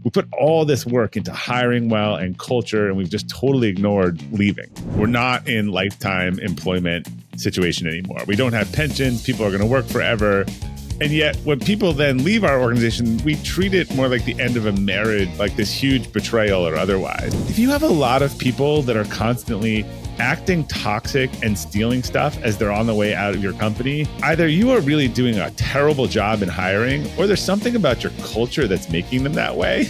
We put all this work into hiring well and culture, and we've just totally ignored leaving. We're not in lifetime employment situation anymore. We don't have pensions. People are going to work forever. And yet when people then leave our organization, we treat it more like the end of a marriage, like this huge betrayal or otherwise. If you have a lot of people that are constantly acting toxic and stealing stuff as they're on the way out of your company, either you are really doing a terrible job in hiring, or there's something about your culture that's making them that way.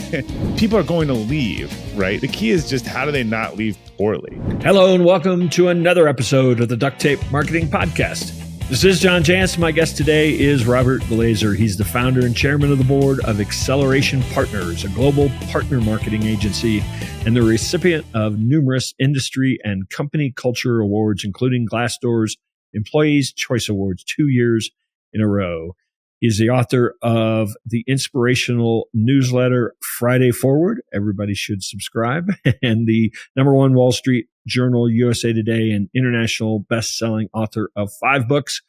People are going to leave, right? The key is just how do they not leave poorly? Hello and welcome to another episode of the Duct Tape Marketing Podcast. This is John Jantsch. My guest today is Robert Glazer. He's the founder and chairman of the board of Acceleration Partners, a global partner marketing agency, and the recipient of numerous industry and company culture awards, including Glassdoor's Employees' Choice Awards 2 years in a row. He's the author of the inspirational newsletter Friday Forward. Everybody should subscribe. And the #1 Wall Street Journal, USA Today, and international best-selling author of 5 books.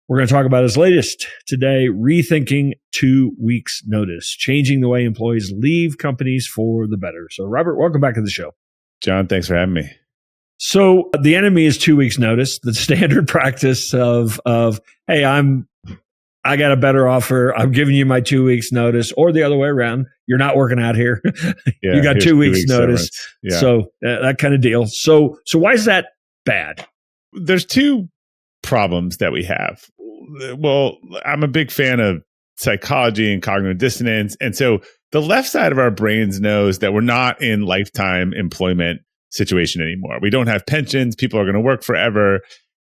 We're going to talk about his latest today, Rethinking 2 Weeks Notice, changing the way employees leave companies for the better. So, Robert, welcome back to the show. John, thanks for having me. So, the enemy is 2 weeks notice, the standard practice of hey, I got a better offer. I'm giving you my 2 weeks notice, or the other way around. You're not working out here. You got 2 weeks notice. Yeah. So that kind of deal. So why is that bad? There's 2 problems that we have. Well, I'm a big fan of psychology and cognitive dissonance. And so the left side of our brains knows that we're not in lifetime employment situation anymore. We don't have pensions. People are going to work forever.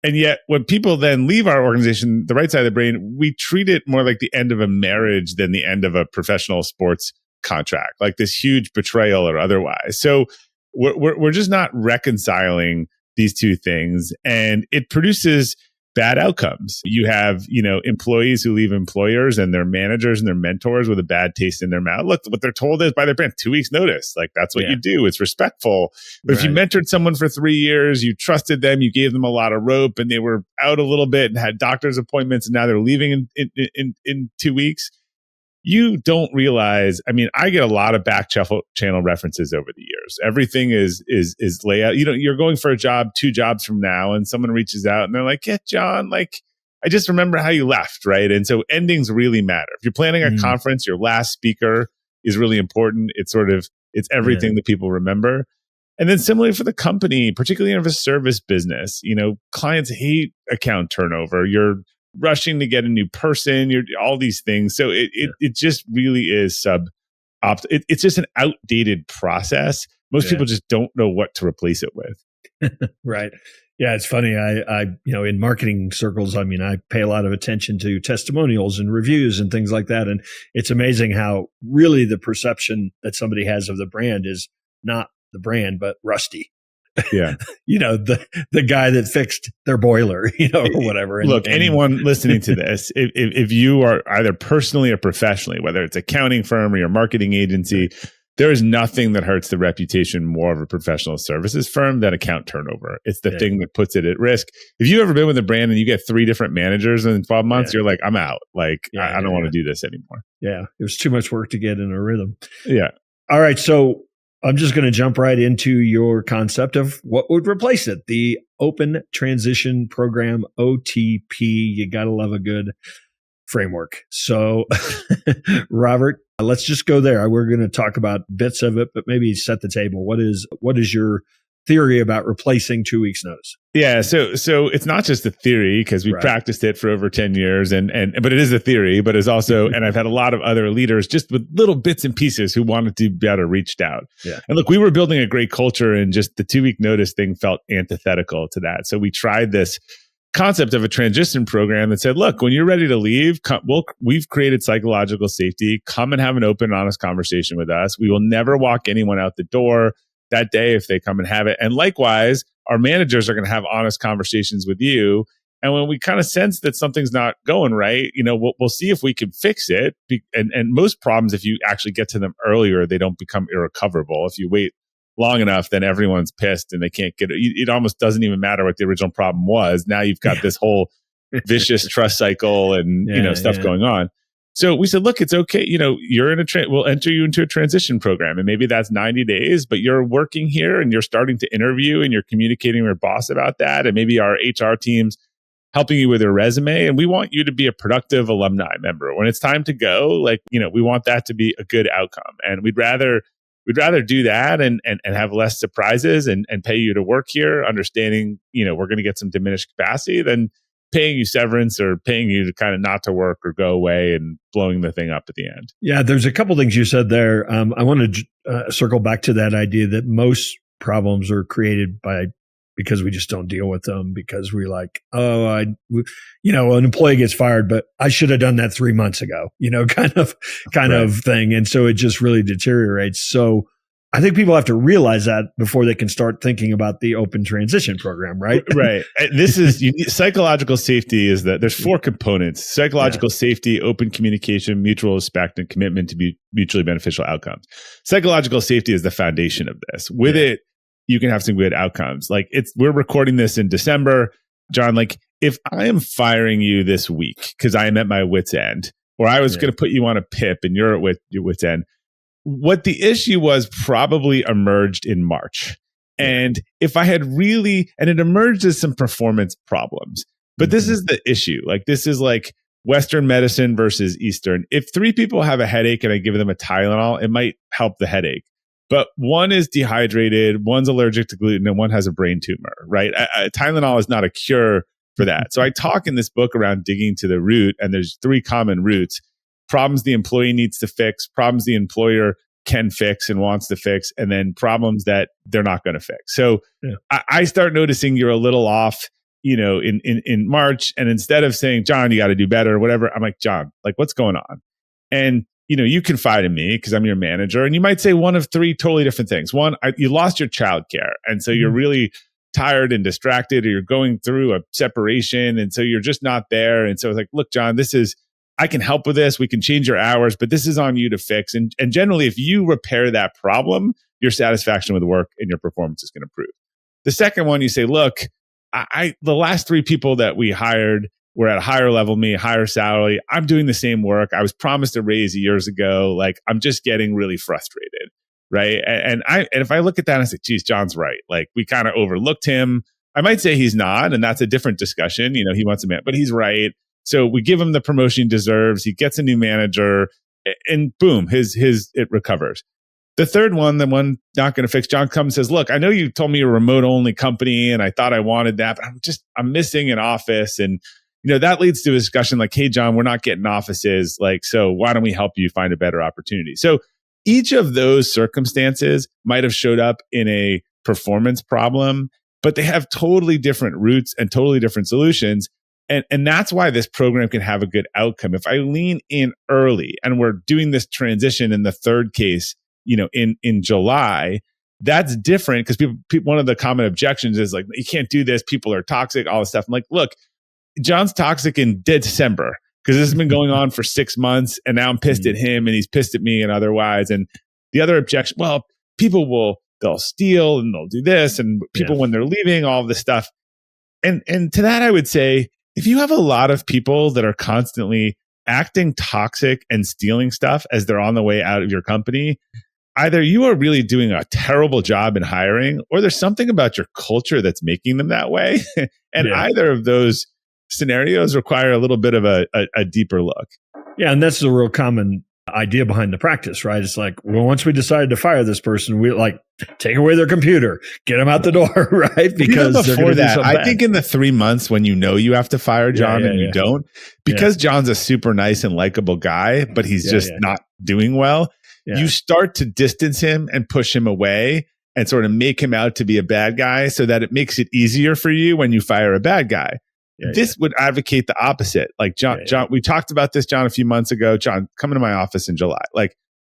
And yet when people then leave our organization, the right side of the brain, we treat it more like the end of a marriage than the end of a professional sports contract, like this huge betrayal or otherwise. So we're just not reconciling these 2 things, and it produces bad outcomes. You have, employees who leave employers and their managers and their mentors with a bad taste in their mouth. Look, what they're told is by their brand, 2 weeks notice. Like that's what you do. It's respectful. But if you mentored someone for 3 years, you trusted them, you gave them a lot of rope, and they were out a little bit and had doctor's appointments, and now they're leaving in 2 weeks. You don't realize, I get a lot of back channel references over the years. Everything is layout. You're going for a job 2 jobs from now, and someone reaches out and they're like, yeah, John, I just remember how you left, right? And so endings really matter. If you're planning a conference, your last speaker is really important. It's everything that people remember. And then similarly for the company, particularly in a service business, clients hate account turnover. You're rushing to get a new person, all these things. So it just really is it's just an outdated process. Most people just don't know what to replace it with. Right. Yeah, it's funny. I in marketing circles, I pay a lot of attention to testimonials and reviews and things like that. And it's amazing how really the perception that somebody has of the brand is not the brand, but Rusty. Yeah. The guy that fixed their boiler, or whatever. Look, anyone listening to this, if you are either personally or professionally, whether it's accounting firm or your marketing agency, there is nothing that hurts the reputation more of a professional services firm than account turnover. It's the thing that puts it at risk. If you've ever been with a brand and you get 3 different managers in 12 months, you're like, I'm out. I don't want to do this anymore. Yeah. It was too much work to get in a rhythm. Yeah. All right. So I'm just going to jump right into your concept of what would replace it. The Open Transition Program, OTP. You got to love a good framework. So, Robert, let's just go there. We're going to talk about bits of it, but maybe set the table. What is your theory about replacing 2 weeks notice? Yeah, so it's not just a theory because we practiced it for over 10 years, but it is a theory, but it's also, and I've had a lot of other leaders just with little bits and pieces who wanted to be better reached out. Yeah. And look, we were building a great culture, and just the 2 week notice thing felt antithetical to that. So we tried this concept of a transition program that said, look, when you're ready to leave, we've created psychological safety. Come and have an open, honest conversation with us. We will never walk anyone out the door that day if they come and have it. And likewise, our managers are going to have honest conversations with you. And when we kind of sense that something's not going right, we'll see if we can fix it. And most problems, if you actually get to them earlier, they don't become irrecoverable. If you wait long enough, then everyone's pissed and they can't get it. It almost doesn't even matter what the original problem was. Now you've got this whole vicious trust cycle and stuff going on. So we said, look, it's okay. You're in we'll enter you into a transition program, and maybe that's 90 days, but you're working here and you're starting to interview and you're communicating with your boss about that. And maybe our HR team's helping you with your resume. And we want you to be a productive alumni member. When it's time to go, we want that to be a good outcome. And we'd rather do that and have less surprises and pay you to work here, understanding, we're going to get some diminished capacity than paying you severance or paying you to kind of not to work or go away and blowing the thing up at the end. Yeah, there's a couple things you said there. I want to circle back to that idea that most problems are created because we just don't deal with them, because we're like, an employee gets fired, but I should have done that 3 months ago, kind of thing. And so it just really deteriorates. So I think people have to realize that before they can start thinking about the open transition program, right? Right. This is psychological safety is that there's 4 components: psychological safety, open communication, mutual respect, and commitment to mutually beneficial outcomes. Psychological safety is the foundation of this. With it, you can have some good outcomes. We're recording this in December, John. If I am firing you this week because I am at my wit's end, or I was going to put you on a PIP and you're at your wit's end, what the issue was probably emerged in March. And if I had and it emerged as some performance problems, but this is the issue. This is Western medicine versus Eastern. If 3 people have a headache and I give them a Tylenol, it might help the headache. But one is dehydrated, one's allergic to gluten, and one has a brain tumor, right? Tylenol is not a cure for that. So I talk in this book around digging to the root, and there's 3 common roots: problems the employee needs to fix, problems the employer can fix and wants to fix, and then problems that they're not going to fix. So I start noticing you're a little off, in March. And instead of saying, John, you got to do better or whatever, I'm like, John, what's going on? And you confide in me because I'm your manager, and you might say one of 3 totally different things. One, you lost your childcare, and so you're really tired and distracted, or you're going through a separation, and so you're just not there. And so it's like, look, John, I can help with this. We can change your hours, but this is on you to fix. And generally, if you repair that problem, your satisfaction with work and your performance is going to improve. The second one, you say, look, the last 3 people that we hired were at a higher level, higher salary. I'm doing the same work. I was promised a raise years ago. I'm just getting really frustrated, right? And if I look at that and I say, geez, John's right. We kind of overlooked him. I might say he's not, and that's a different discussion. He wants a man, but he's right. So we give him the promotion he deserves. He gets a new manager, and boom, it recovers. The third one, the one not going to fix, John comes and says, look, I know you told me you're a remote only company, and I thought I wanted that, but I'm missing an office. And that leads to a discussion hey, John, we're not getting offices. So why don't we help you find a better opportunity? So each of those circumstances might have showed up in a performance problem, but they have totally different roots and totally different solutions. And that's why this program can have a good outcome. If I lean in early, and we're doing this transition in the third case, in July, that's different because people, one of the common objections is you can't do this. People are toxic, all this stuff. I'm like, look, John's toxic in December because this has been going on for 6 months, and now I'm pissed at him and he's pissed at me and otherwise. And the other objection, well, they'll steal and they'll do this, and people when they're leaving, all of this stuff. And to that, I would say, if you have a lot of people that are constantly acting toxic and stealing stuff as they're on the way out of your company, either you are really doing a terrible job in hiring, or there's something about your culture that's making them that way. And either of those scenarios require a little bit of a deeper look. Yeah. And that's the real common idea behind the practice, right? It's once we decided to fire this person, we take away their computer, get them out the door, right? Because before that, I think in the 3 months when you have to fire John and you don't, because John's a super nice and likable guy, but he's just not doing well. You start to distance him and push him away and sort of make him out to be a bad guy, so that it makes it easier for you when you fire a bad guy. This would advocate the opposite. John, we talked about this, John, a few months ago. John, come into my office in July.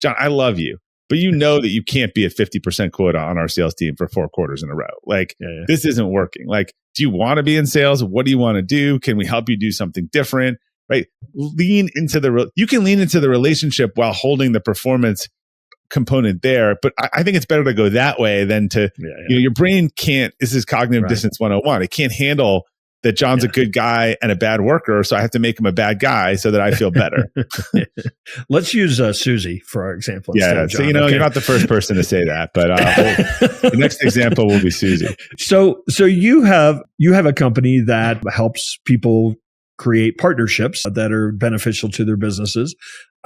John, I love you, but you know that you can't be at 50% quota on our sales team for 4 quarters in a row. This isn't working. Do you want to be in sales? What do you want to do? Can we help you do something different? Right? You can lean into the relationship while holding the performance component there. But I think it's better to go that way than to, your brain can't, this is cognitive dissonance 101. It can't handle that John's a good guy and a bad worker, so I have to make him a bad guy so that I feel better. Let's use Susie for our example. Yeah, of John. So you're not the first person to say that, but the next example will be Susie. So you have a company that helps people create partnerships that are beneficial to their businesses.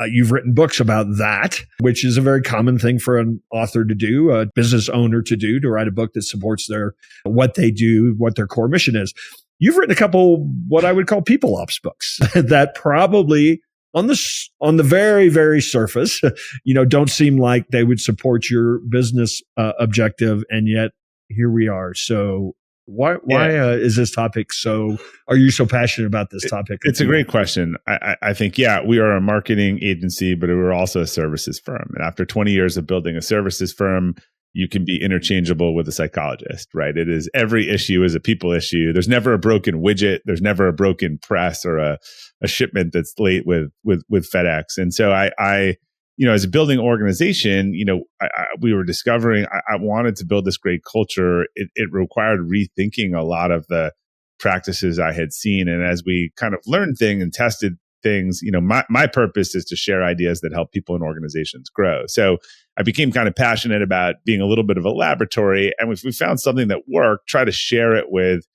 You've written books about that, which is a very common thing for an author to do, a business owner to do, to write a book that supports what they do, what their core mission is. You've written a couple what I would call people ops books that probably on the very, very surface, don't seem like they would support your business objective, and yet here we are. So why is this topic so? Are you so passionate about this topic? It's a great question. I think, we are a marketing agency, but we're also a services firm. And after 20 years of building a services firm, you can be interchangeable with a psychologist, right? Every issue is a people issue. There's never a broken widget. There's never a broken press or a shipment that's late with FedEx. And so I as a building organization, we were discovering I wanted to build this great culture. It required rethinking a lot of the practices I had seen. And as we kind of learned things and tested things, my purpose is to share ideas that help people and organizations grow. So I became kind of passionate about being a little bit of a laboratory. And if we found something that worked, try to share it with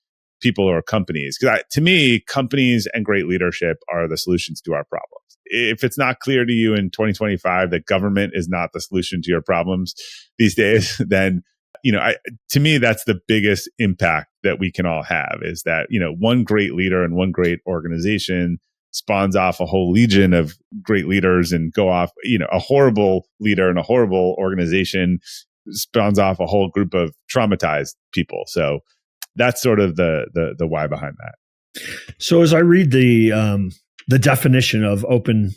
people or companies. Because to me, companies and great leadership are the solutions to our problems. If it's not clear to you in 2025 that government is not the solution to your problems these days, then to me, that's the biggest impact that we can all have, is that, one great leader and one great organization spawns off a whole legion of great leaders, and go off, a horrible leader and a horrible organization spawns off a whole group of traumatized people. So that's sort of the why behind that. So as I read the definition of Open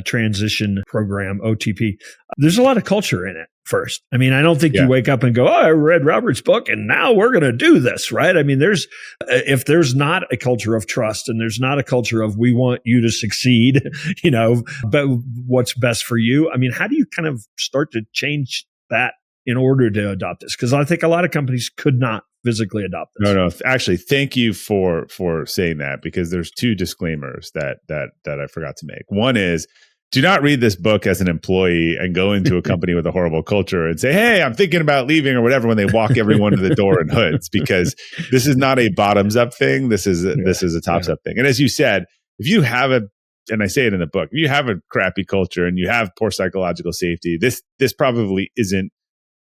Transition Program, OTP, there's a lot of culture in it first. I mean, I don't think you wake up and go, oh, I read Robert's book and now we're going to do this, right? I mean, if there's not a culture of trust, and there's not a culture of we want you to succeed, but what's best for you. I mean, how do you kind of start to change that in order to adopt this? Because I think a lot of companies could not physically adopt this. No. Actually, thank you for saying that, because there's two disclaimers that I forgot to make. One is, do not read this book as an employee and go into a company with a horrible culture and say, hey, I'm thinking about leaving or whatever, when they walk everyone to the door in hoods, because this is not a bottoms up thing. This is a tops up thing. And as you said, if you have and I say it in the book, if you have a crappy culture and you have poor psychological safety, this probably isn't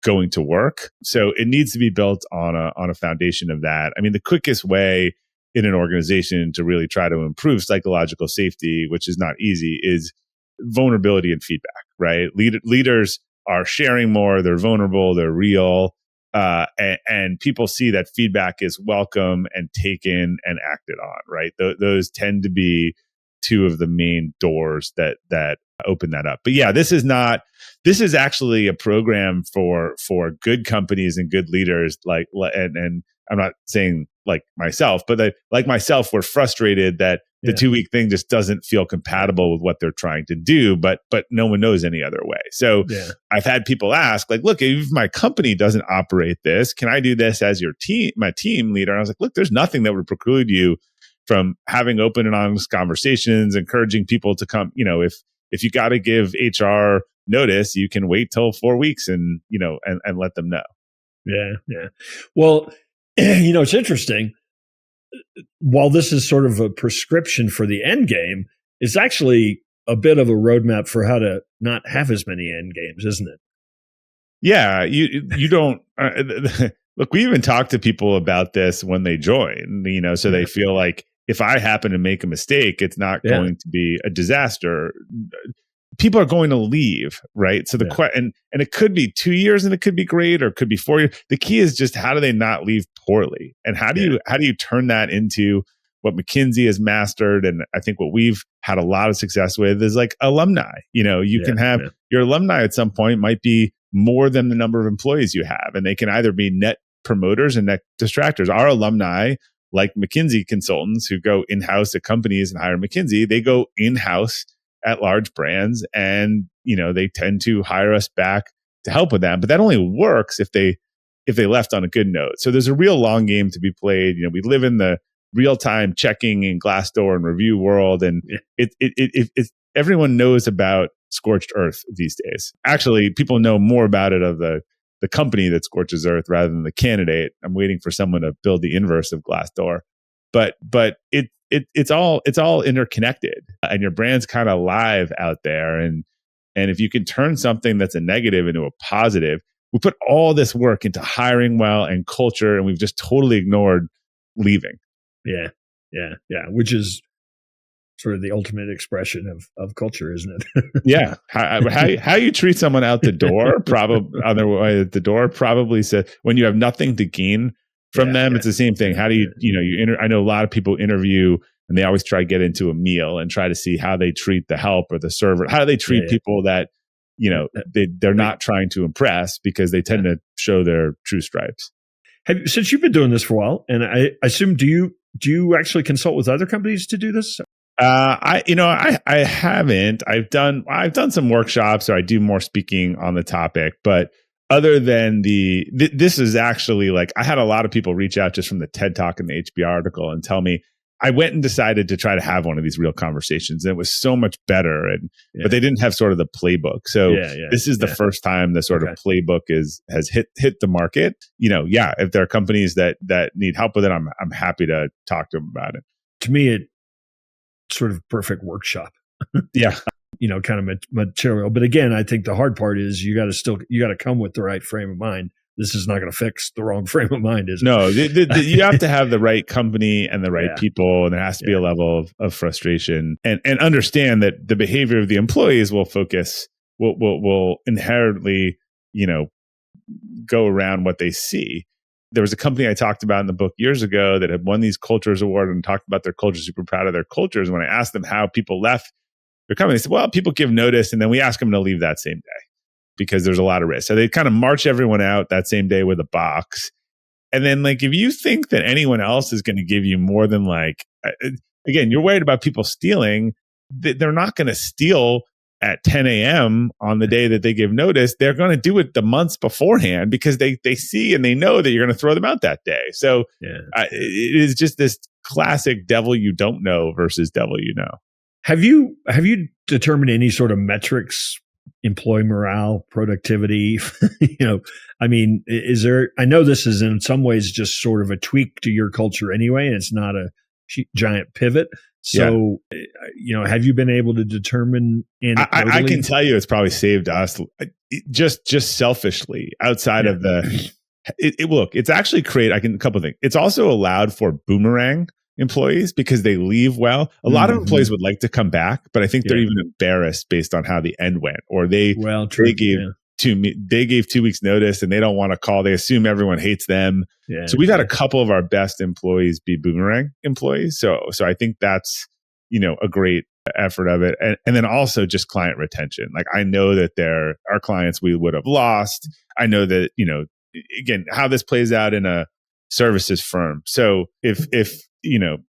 going to work. So it needs to be built on a foundation of that. I mean, the quickest way in an organization to really try to improve psychological safety, which is not easy, is vulnerability and feedback, right? Leaders are sharing more, they're vulnerable, they're real, and people see that feedback is welcome and taken and acted on, right? Those tend to be two of the main doors that open that up. But this is actually a program for good companies and good leaders, and I'm not saying like myself, but like myself, we're frustrated that the 2-week thing just doesn't feel compatible with what they're trying to do, but no one knows any other way. So I've had people ask, like, look, if my company doesn't operate this, can I do this as my team leader? And I was like, look, there's nothing that would preclude you from having open and honest conversations, encouraging people to come. If you got to give HR notice, you can wait till 4 weeks and let them know. Yeah. Well, it's interesting. While this is sort of a prescription for the end game, it's actually a bit of a roadmap for how to not have as many end games, isn't it? Yeah, you don't look. We even talk to people about this when they join, so they feel like if I happen to make a mistake, it's not going to be a disaster. People are going to leave, right? So and it could be 2 years and it could be great, or it could be 4 years. The key is just, how do they not leave poorly? And how do you turn that into what McKinsey has mastered? And I think what we've had a lot of success with is like alumni. You can have your alumni at some point might be more than the number of employees you have, and they can either be net promoters and net distractors. Our alumni, like McKinsey consultants who go in-house at companies and hire McKinsey, they go in-house at large brands, and they tend to hire us back to help with that. But that only works if they left on a good note. So there's a real long game to be played. We live in the real-time checking in Glassdoor and review world. And it everyone knows about scorched earth these days. Actually, people know more about it of the company that scorches earth rather than the candidate. I'm waiting for someone to build the inverse of Glassdoor. But it's all interconnected, and your brand's kind of live out there. And if you can turn something that's a negative into a positive, we put all this work into hiring well and culture, and we've just totally ignored leaving. Yeah. Which is sort of the ultimate expression of culture, isn't it? Yeah. How you treat someone out the door, probably on their way at the door, probably said when you have nothing to gain from them, it's the same thing. How do I know a lot of people interview and they always try to get into a meal and try to see how they treat the help or the server. How do they treat people that, they're not trying to impress because they tend to show their true stripes. Since you've been doing this for a while, and I assume, do you actually consult with other companies to do this? I haven't. I've done some workshops, or I do more speaking on the topic, but other than this is actually like, I had a lot of people reach out just from the TED Talk and the HBR article and tell me, I went and decided to try to have one of these real conversations. And it was so much better. But they didn't have sort of the playbook. So this is the first time the sort of playbook has hit the market. If there are companies that need help with it, I'm happy to talk to them about it. To me, it's sort of perfect workshop. Yeah. Kind of material. But again, I think the hard part is you got to come with the right frame of mind. This is not going to fix the wrong frame of mind, is it? No, you have to have the right company and the right people, and there has to be a level of frustration and understand that the behavior of the employees will inherently, go around what they see. There was a company I talked about in the book years ago that had won these cultures award and talked about their culture, super proud of their cultures. And when I asked them how people left their company, they said, well, people give notice and then we ask them to leave that same day, because there's a lot of risk. So they kind of march everyone out that same day with a box. And then if you think that anyone else is going to give you more than again, you're worried about people stealing, they're not going to steal at 10 a.m. on the day that they give notice. They're going to do it the months beforehand because they see and they know that you're going to throw them out that day. So it is just this classic devil you don't know versus devil you know. Have you determined any sort of metrics, employee morale, productivity? Is there, I know this is in some ways just sort of a tweak to your culture anyway, and it's not a giant pivot. So, have you been able to determine? I can tell you it's probably saved us just selfishly outside of it's actually a couple of things. It's also allowed for boomerang employees because they leave well. A lot of employees would like to come back, but I think they're even embarrassed based on how the end went, or they gave 2 weeks notice and they don't want to call. They assume everyone hates them. So we've had a couple of our best employees be boomerang employees. So I think that's, a great effort of it. And then also just client retention. I know that our clients we would have lost. I know that, again, how this plays out in a services firm. So if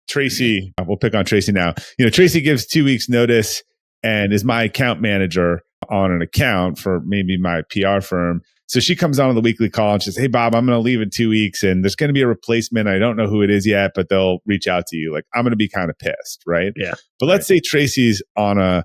Tracy, we'll pick on Tracy now. Tracy gives 2 weeks notice and is my account manager on an account for maybe my PR firm. So she comes on the weekly call and she says, hey, Bob, I'm going to leave in 2 weeks and there's going to be a replacement. I don't know who it is yet, but they'll reach out to you. I'm going to be kind of pissed. Right. Yeah. But let's say Tracy's on a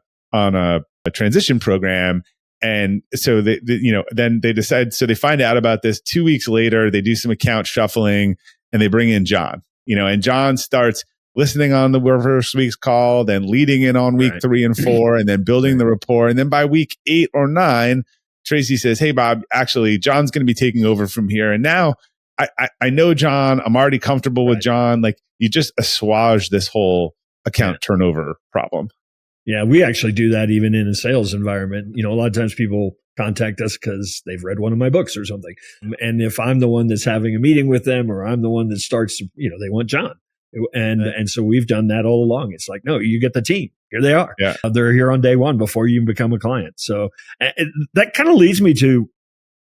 transition program. And so then they decide, so they find out about this 2 weeks later, they do some account shuffling and they bring in John, and John starts listening on the first week's call, then leading in on week 3 and 4, and then building the rapport. And then by week 8 or 9, Tracy says, hey, Bob, actually, John's going to be taking over from here. And now I know John. I'm already comfortable with John. You just assuage this whole account turnover problem. Yeah, we actually do that even in a sales environment. A lot of times people contact us because they've read one of my books or something. And if I'm the one that's having a meeting with them, or I'm the one that starts, they want John. And so we've done that all along. It's no, you get the team. Here they are. Yeah. They're here on day one before you even become a client. So that kind of leads me to,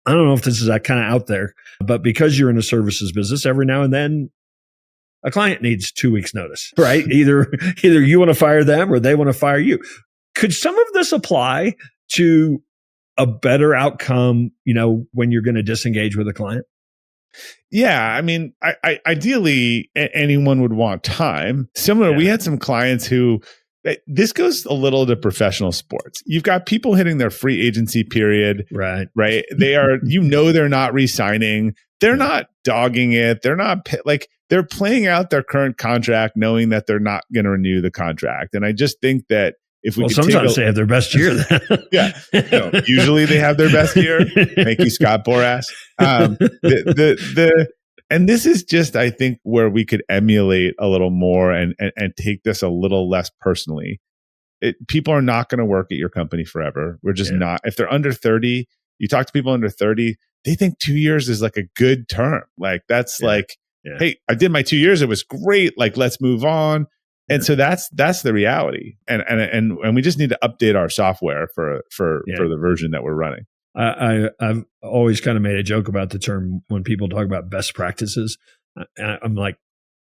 I don't know if this is kind of out there, but because you're in a services business, every now and then a client needs 2 weeks notice, right? Either you want to fire them or they want to fire you. Could some of this apply to a better outcome, when you're going to disengage with a client? Yeah, I mean, ideally, anyone would want time. Similar, we had some clients who, this goes a little to professional sports. You've got people hitting their free agency period, right? They are, they're not re-signing. They're not dogging it. They're not they're playing out their current contract, knowing that they're not going to renew the contract. And I just think that if we could sometimes they have their best year. Then. Yeah, usually they have their best year. Thank you, Scott Boras. And this is just, I think, where we could emulate a little more and take this a little less personally. People are not going to work at your company forever. We're just not. If they're under 30, you talk to people under 30, they think 2 years is like a good term. Like that's hey, I did my 2 years. It was great. Like, let's move on. And so that's the reality. And we just need to update our software for the version that we're running. I've always kind of made a joke about the term when people talk about best practices. I'm like,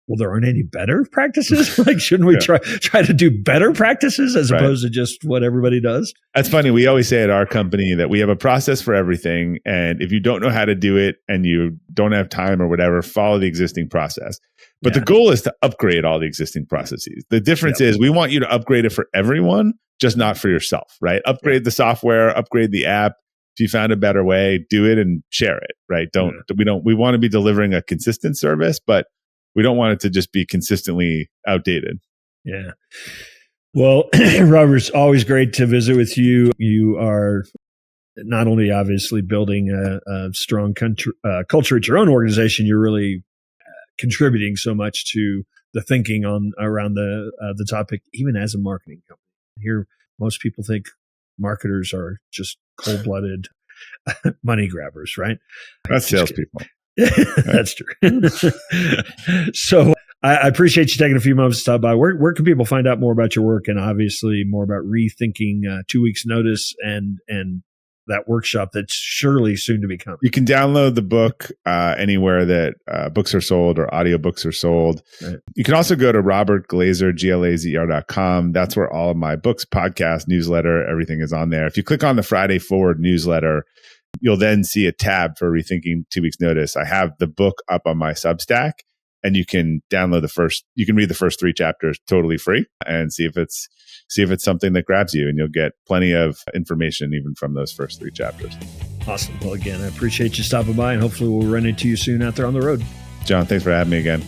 well, there aren't any better practices. Like, shouldn't we try to do better practices as opposed to just what everybody does? That's funny. We always say at our company that we have a process for everything. And if you don't know how to do it and you don't have time or whatever, follow the existing process. But the goal is to upgrade all the existing processes. The difference is we want you to upgrade it for everyone, just not for yourself, right? Upgrade the software, upgrade the app. If you found a better way, do it and share it, right? We want to be delivering a consistent service, but we don't want it to just be consistently outdated. Yeah. Well, Robert, it's always great to visit with you. You are not only obviously building a strong culture at your own organization, you're really contributing so much to the thinking around the topic, even as a marketing company. Here, most people think marketers are just cold-blooded money grabbers, right? That's salespeople. That's true. So I appreciate you taking a few moments to stop by. Where can people find out more about your work and obviously more about Rethinking 2 Weeks Notice and that workshop that's surely soon to be coming? You can download the book anywhere that books are sold or audiobooks are sold. Right. You can also go to Robert Glazer, glazer.com. That's where all of my books, podcast, newsletter, everything is on there. If you click on the Friday Forward newsletter, you'll then see a tab for Rethinking 2 Weeks Notice. I have the book up on my Substack, and you can download you can read the first 3 chapters totally free and see if it's something that grabs you, and you'll get plenty of information even from those first 3 chapters. Awesome. Well, again, I appreciate you stopping by, and hopefully we'll run into you soon out there on the road. John, thanks for having me again.